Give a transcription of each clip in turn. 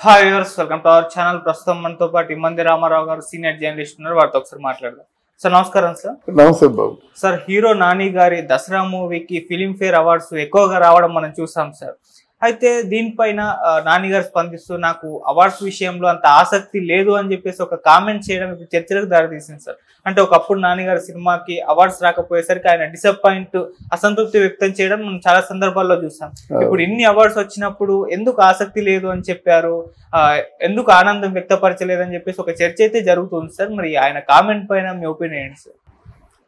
Hi viewers, welcome to our channel. ప్రస్తుతం మనతో పాటు ఇమ్మంది రామారావు గారు సీనియర్ జర్నలిస్ట్ ఉన్నారు. వారితో ఒకసారి మాట్లాడదాం. సార్ నమస్కారం. సార్ నమస్తే బాబు. సార్, హీరో నాని గారి దసరా మూవీకి ఫిలింఫేర్ అవార్డ్స్ ఎక్కువగా రావడం మనం చూసాం సార్. అయితే దీనిపైన నాని గారు స్పందిస్తూ నాకు అవార్డ్స్ విషయంలో అంత ఆసక్తి లేదు అని చెప్పేసి ఒక కామెంట్ చేయడం ఇప్పుడు చర్చలకు దారితీసింది సార్. అంటే ఒకప్పుడు నాని గారి సినిమాకి అవార్డ్స్ రాకపోయేసరికి ఆయన అసంతృప్తి వ్యక్తం చేయడం మనం చాలా సందర్భాల్లో చూసాం. ఇప్పుడు ఇన్ని అవార్డ్స్ వచ్చినప్పుడు ఎందుకు ఆసక్తి లేదు అని చెప్పారు, ఎందుకు ఆనందం వ్యక్తపరచలేదని చెప్పేసి ఒక చర్చ అయితే జరుగుతుంది సార్. మరి ఆయన కామెంట్ పైన మీ ఒపీనియన్ ఏంటి సార్?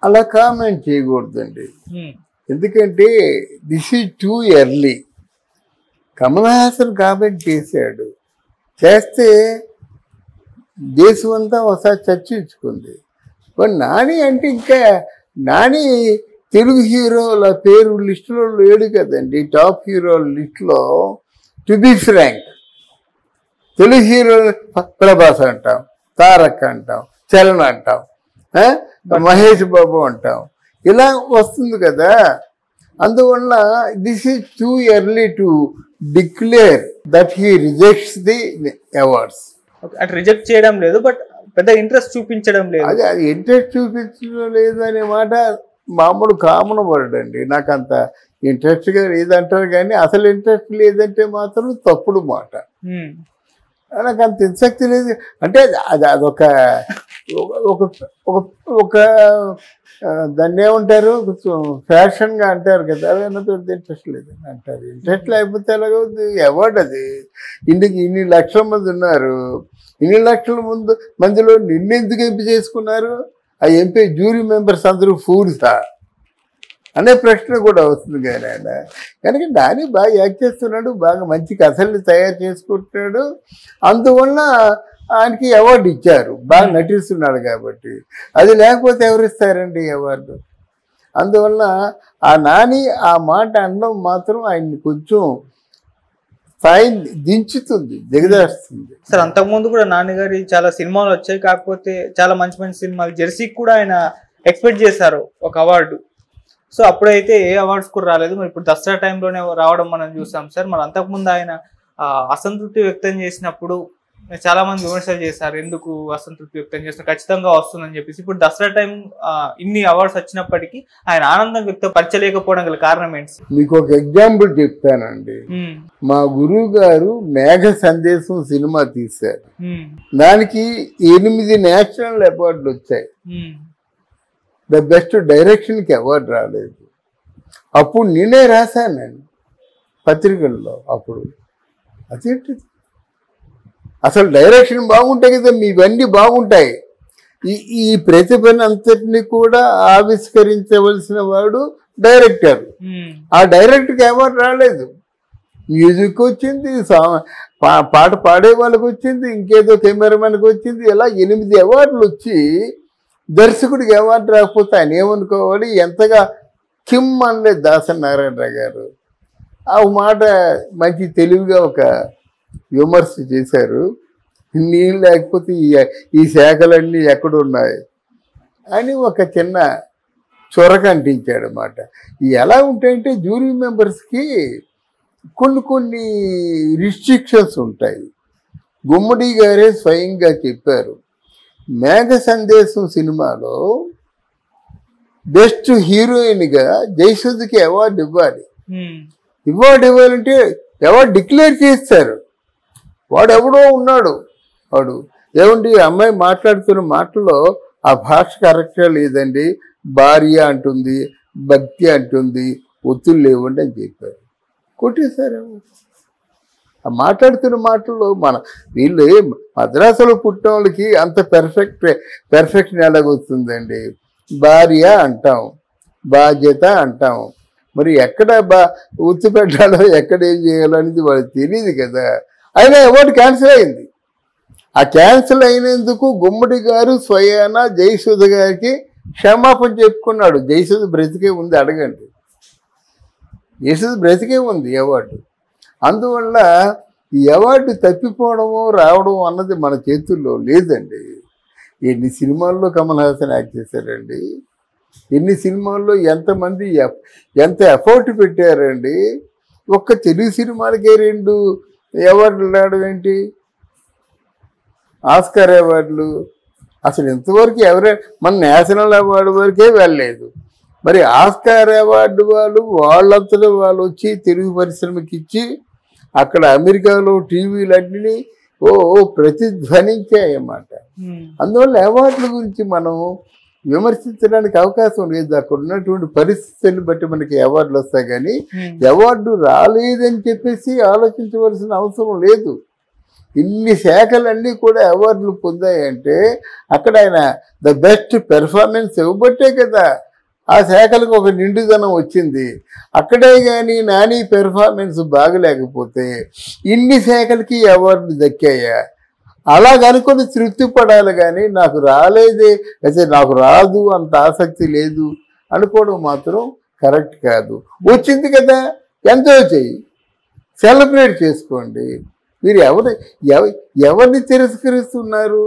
అలా కామెంట్ చేయకూడదండి, ఎందుకంటే this is too early. Kamal Haasan comment చేస్తే దేశం అంతా ఒకసారి చర్చించుకుంది. బట్ నాని అంటే ఇంకా నాని తెలుగు హీరోల పేరు లిస్టులో లేడు కదండి, టాప్ హీరోల లిస్టులో. టు బి ఫ్రాంక్, తెలుగు హీరోలు ప్రభాస్ అంటాం, తారక్ అంటాం, చరణ్ అంటాం, మహేష్ బాబు అంటాం, ఇలా వస్తుంది కదా. అందువల్ల this is too early to declare that he rejects the awards. అంటే రిజెక్ట్ చేయడం లేదు, బట్ పెద్ద ఇంట్రెస్ట్ చూపించడం లేదు. అది ఇంట్రెస్ట్ చూపించడం లేదు అనే మాట మామూలు కామన్ వర్డ్ అండి. నాకు అంత ఇంట్రెస్ట్గా లేదంటారు, కానీ అసలు ఇంట్రెస్ట్ లేదంటే మాత్రం తప్పుడు మాట. నాకు అంత ఇన్సక్తి లేదు అంటే అదొక ఒక దాన్ని ఏమంటారు, ఫ్యాషన్గా అంటారు కదా, అదేనా ఇంట్రెస్ట్ లేదని అంటారు. ఇంట్రెస్ట్ లేకపోతే ఎలాగవుతుంది? అవార్డు అది. ఇన్ని లక్షల మంది ఉన్నారు, ఇన్ని లక్షల మందిలో నిన్నెందుకు ఎంపిక చేసుకున్నారు? ఆ ఎంపీ జ్యూరీ మెంబర్స్ అందరూ ఫూల్సా అనే ప్రశ్న కూడా వస్తుంది. కానీ ఆయన కనుక నాని బాగా యాక్ట్ చేస్తున్నాడు, బాగా మంచి కథల్ని తయారు చేసుకుంటున్నాడు, అందువల్ల ఆయనకి అవార్డు ఇచ్చారు. బాగా నటిస్తున్నాడు కాబట్టి. అది లేకపోతే ఎవరిస్తారండి అవార్డు? అందువల్ల ఆ నాని ఆ మాట అనడం మాత్రం ఆయన్ని కొంచెం స్థాయి దించుతుంది, దిగదాస్తుంది. సార్, అంతకుముందు కూడా నాని గారి చాలా సినిమాలు వచ్చాయి, కాకపోతే చాలా మంచి మంచి సినిమాలు. జెర్సీకి కూడా ఆయన ఎక్స్పెక్ట్ చేశారు ఒక అవార్డు. సో అప్పుడైతే ఏ అవార్డ్స్ కూడా రాలేదు. మరి ఇప్పుడు దసరా టైంలోనే రావడం మనం చూసాం సార్. మరి అంతకుముందు ఆయన అసంతృప్తి వ్యక్తం చేసినప్పుడు చాలా మంది విమర్శలు చేశారు, ఎందుకు అసంతృప్తి వ్యక్తం చేస్తున్నారు, ఖచ్చితంగా వస్తుందని చెప్పేసి. ఇప్పుడు దసరా టైం ఇన్ని అవార్డ్స్ వచ్చినప్పటికీ ఆయన ఆనందం వ్యక్తపరచలేకపోవడం గల కారణం ఏంటి? మీకు ఒక ఎగ్జాంపుల్ చెప్తానండి. మా గురువు గారు మేఘ సందేశం సినిమా తీశారు. దానికి 8 నేషనల్ అవార్డులు వచ్చాయి. ద బెస్ట్ డైరెక్షన్కి అవార్డు రాలేదు. అప్పుడు నేనే రాశాను నేను పత్రికల్లో. అప్పుడు అదేంటిది, అసలు డైరెక్షన్ బాగుంటాయి కదా, మీవన్నీ బాగుంటాయి. ఈ ప్రతిభను అంతటిని కూడా ఆవిష్కరించవలసిన వాడు డైరెక్టర్. ఆ డైరెక్టర్కి అవార్డు రాలేదు. మ్యూజిక్ వచ్చింది, పాట పాడే వాళ్ళకి వచ్చింది, ఇంకేదో కెమెరామెన్కి వచ్చింది. ఇలా 8 అవార్డులు వచ్చి దర్శకుడికి అవార్డు రాకపోతే ఆయన ఏమనుకోవాలి? ఎంతగా కిమ్ అనలేదు దాసనారాయణరావు గారు. ఆ మాట మంచి తెలివిగా ఒక విమర్శ చేశారు. నీళ్ళు లేకపోతే ఈ శాఖలన్నీ ఎక్కడున్నాయి అని ఒక చిన్న చొరక అంటించాడు అన్నమాట. ఎలా ఉంటాయంటే జ్యూరీ మెంబర్స్కి కొన్ని రిస్ట్రిక్షన్స్ ఉంటాయి. గుమ్మడి గారే స్వయంగా చెప్పారు, మేఘ సందేశం సినిమాలో బెస్ట్ హీరోయిన్గా జయసుధకి అవార్డు ఇవ్వాలి. అవార్డు ఇవ్వాలంటే అవార్డు డిక్లేర్ చేస్తారు. వాడు ఎవడో ఉన్నాడు, వాడు ఏమండి అమ్మాయి మాట్లాడుతున్న మాటలో ఆ భాష కరెక్ట్గా లేదండి, భార్య అంటుంది, భక్తి అంటుంది, ఒత్తులు లేవండి అని చెప్పారు. కొట్టేశారు. ఆ మాట్లాడుతున్న మాటల్లో వీళ్ళు మద్రాసులో పుట్టిన వాళ్ళకి అంత పెర్ఫెక్షన్ ఎలాగొస్తుందండి? భార్య అంటాం, బాధ్యత అంటాం, మరి ఎక్కడ ఉత్తి పెట్టాలో ఎక్కడ ఏం చేయాలో అనేది వాళ్ళకి తెలియదు కదా. అయినా అవార్డు క్యాన్సిల్ అయింది. ఆ క్యాన్సిల్ అయినందుకు గుమ్మడి గారు స్వయాన జయసుధ గారికి క్షమాపణ చెప్పుకున్నాడు. జయసుధ బ్రతికే ఉంది, అడగండి. జయసుధ బ్రతికే ఉంది అవార్డు. అందువల్ల ఈ అవార్డు తప్పిపోవడము రావడం అన్నది మన చేతుల్లో లేదండి. ఎన్ని సినిమాల్లో కమల్ హాసన్ యాక్ట్ చేశారండి, ఎన్ని సినిమాల్లో ఎంతమంది ఎంత ఎఫర్ట్ పెట్టారండి. ఒక్క తెలుగు సినిమాలకే 2 అవార్డులు రావడం ఏంటి? ఆస్కార్ అవార్డులు అసలు ఇంతవరకు మన నేషనల్ అవార్డు వరకే వెళ్ళలేదు. మరి ఆస్కార్ అవార్డు వాళ్ళంతలో వాళ్ళు వచ్చి తెలుగు పరిశ్రమకి ఇచ్చి అక్కడ అమెరికాలో టీవీలన్నీ ప్రతిధ్వనించాయన్నమాట. అందువల్ల అవార్డుల గురించి మనం విమర్శించడానికి అవకాశం లేదు. అక్కడ ఉన్నటువంటి పరిస్థితులను బట్టి మనకి అవార్డులు వస్తాయి, కానీ అవార్డు రాలేదని చెప్పేసి ఆలోచించవలసిన అవసరం లేదు. ఇన్ని శాఖలన్నీ కూడా అవార్డులు పొందాయంటే అక్కడ ఆయన ద బెస్ట్ పెర్ఫార్మెన్స్ ఇవ్వబట్టే కదా ఆ శాఖలకు ఒక నిండుదనం వచ్చింది. అక్కడే కానీ నాని పెర్ఫార్మెన్స్ బాగలేకపోతే ఇన్ని శాఖలకి అవార్డులు దక్కాయా? అలాగనుకొని తృప్తి పడాలి, కానీ నాకు రాలేదే, అయితే నాకు రాదు, అంత ఆసక్తి లేదు అనుకోవడం మాత్రం కరెక్ట్ కాదు. వచ్చింది కదా, ఎంజాయ్ చెయ్యి, సెలబ్రేట్ చేసుకోండి. మీరు ఎవరిని తిరస్కరిస్తున్నారు?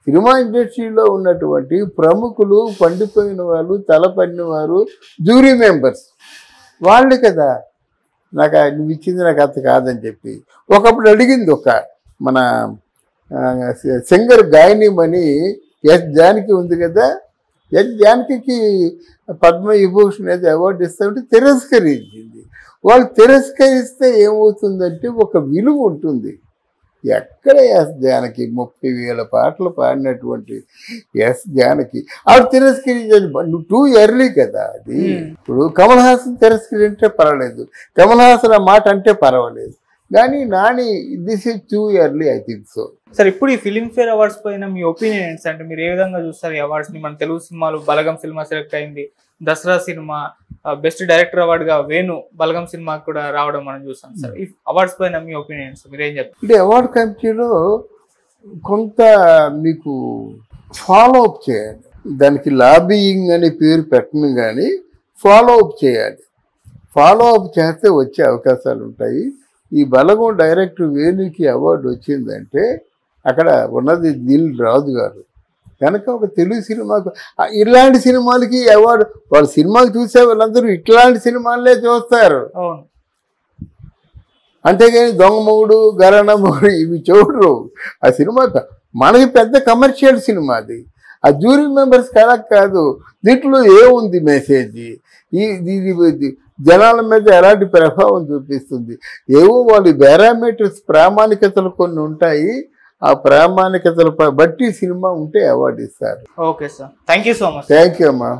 సినిమా ఇండస్ట్రీలో ఉన్నటువంటి ప్రముఖులు, పండిపోయిన వాళ్ళు, తలపడిన వారు, జ్యూరీ మెంబర్స్ వాళ్ళు కదా నాకు నువ్వు ఇచ్చింది నాకు అంత కాదని చెప్పి ఒకప్పుడు అడిగింది ఒక మన సింగర్ గాయనిమని ఎస్ జానకి ఉంది కదా, ఎస్ జానకి పద్మవిభూషణ్ ఏదో అవార్డు ఇస్తామంటే తిరస్కరించింది. వాళ్ళు తిరస్కరిస్తే ఏమవుతుందంటే ఒక విలువ ఉంటుంది. ఎక్కడ ఎస్ జానకి 30,000 పాటలు పాడినటువంటి ఎస్ జానకి ఆవిడ తిరస్కరించండి, నువ్వు టూ ఎర్లీ కదా. అది ఇప్పుడు కమల్ హాసన్ తిరస్కరించే పర్వాలేదు, కమల్ హాసన్ ఆ మాట అంటే పర్వాలేదు, కానీ Nani this is too early I think so. Sir, ఇప్పుడు ఈ ఫిలింఫేర్ అవార్డ్స్ పైన మీ ఒపీనియన్ ఏంటి? అంటే మీరు ఏ విధంగా చూస్తారు ఈ అవార్డ్స్ ని? మన తెలుగు సినిమాలు బలగం సినిమా సెలెక్ట్ అయింది, దసరా సినిమా బెస్ట్ డైరెక్టర్ అవార్డుగా వేణు బలగం సినిమాకి కూడా రావడం మనం చూసాం. సార్, ఈ అవార్డ్స్ పైన మీ ఒపీనియన్స్ మీరేం చెప్తారు? అంటే అవార్డు కమిటీలో కొంత మీకు ఫాలో అప్ చేయాలి, దానికి లాబీయింగ్ అనే పేరు పెట్టను కానీ ఫాలో అప్ చేయాలి. ఫాలో అప్ చేస్తే వచ్చే అవకాశాలు ఉంటాయి. ఈ బలగం డైరెక్టర్ వేణుకి అవార్డు వచ్చిందంటే అక్కడ ఉన్నది దిల్ రాజు గారు కనుక ఒక తెలుగు సినిమాకు ఇలాంటి సినిమాలకి అవార్డు, వాళ్ళ సినిమాలు చూసే వాళ్ళందరూ ఇట్లాంటి సినిమాలే చూస్తారు, అంతేగాని దొంగ మొగుడు, గరణ మొగుడు ఇవి చూడరు. ఆ సినిమా మనకి పెద్ద కమర్షియల్ సినిమా అది. ఆ జ్యూరీ మెంబర్స్ కాదు, దీంట్లో ఏముంది మెసేజ్, ఇది జనాల మీద ఎలాంటి ప్రభావం చూపిస్తుంది, ఏవో వాళ్ళు పారామీటర్స్ ప్రామాణికతలు కొన్ని ఉంటాయి, ఆ ప్రామాణికతల బట్టి సినిమా ఉంటే అవార్డు ఇస్తారు. Okay sir, thank you so much. Thank you అమ్మా.